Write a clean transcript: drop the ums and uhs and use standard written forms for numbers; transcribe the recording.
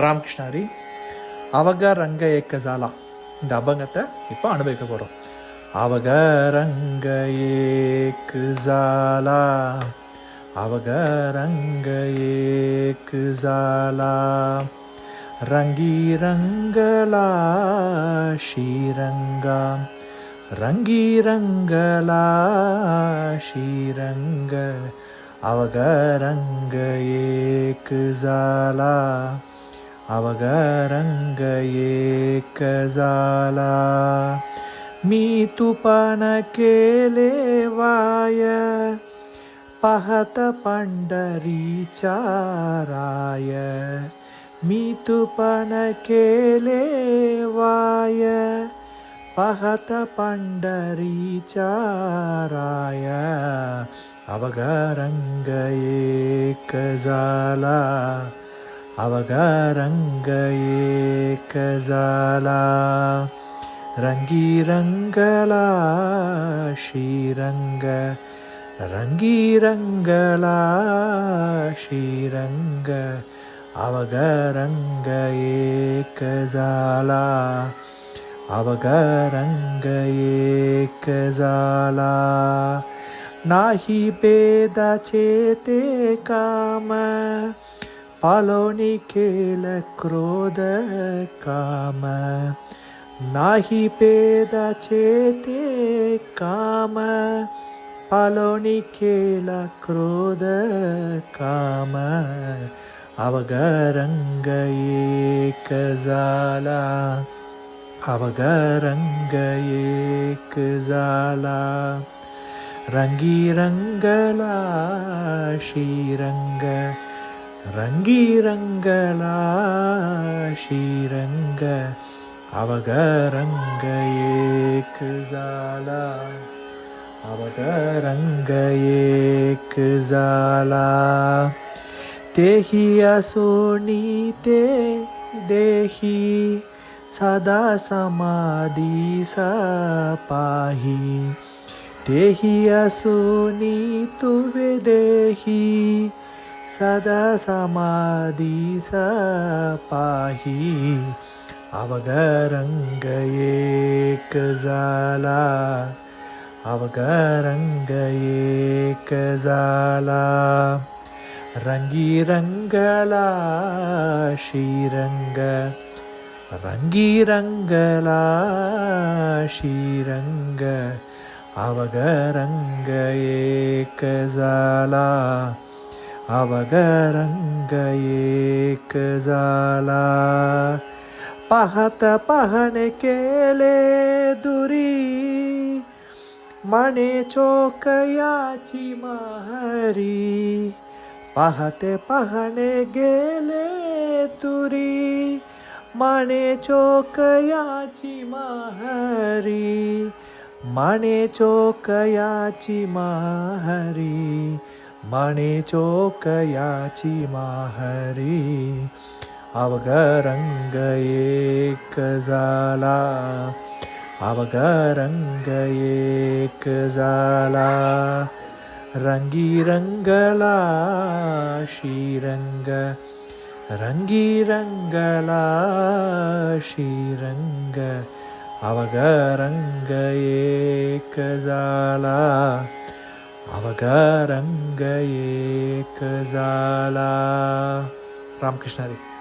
ராமகிருஷ்ணாரி அவக ரங்க ஏக்க ஜாலா இந்த அபங்கத்தை இப்போ அனுபவிக்க போகிறோம். அவக ரங்க ஏக்கு ஜாலா, அவக ரங்க ஏக்கு ஜாலா, ரங்கி ரங்கலா ஸ்ரீரங்கா, ரங்கி ரங்கலா ஸ்ரீரங்க, அவக ரங்க ஏக்கு ஜாலா, அவக ரங்க ஏக்க ஜாலா, मी तुपन केलेवाय पाहत पंढरीचा राय, मी तुपन केलेवाय पाहत पंढरीचा राय, अवघ रंग एक झाला, अवघ रंग एक झाला, रंगी रंगला श्रीरंग, रंगी रंगला श्रीरंग, अवघ रंग एक झाला, अवघ रंग एक झाला, नाही भेदाचे ते काम, पालोनी केलं क्रोध काम, नाही भेदाचे ते काम, पालोनी केला क्रोध काम, अवघ रंग एक झाला, अवघ रंग एक झाला, रंगी रंगला श्रीरंग, रंगी रंगला श्रीरंग, अवघ रंग एक झाला, अवघ रंग एक झाला, तेही असोनी ते देही, सदा समाधीसा पाही, तेही असोनी तुवे देही, सदा समाधीसा पाही, अवघ रंग एक झाला, अवघ रंग एक झाला, रंगी रंगला श्रीरंग, रंगी रंगला श्रीरंग, अवघ रंग एक झाला, अवघ रंग एक झाला, पाहत पाहणे केले दुरी, मने चोक याची माहरी, पाहते पाहणे गेले तुरी, मने चोक याची माहरी, मने चोक याची माहरी, मने चोक याची माहरी, अवघ रंग एक झाला, अवघ रंग एक झाला, रंगी रंगला श्रीरंग, रंगी रंगला श्रीरंग, अवघ रंग एक झाला, अवघ रंग एक झाला. रामकृष्ण हरी.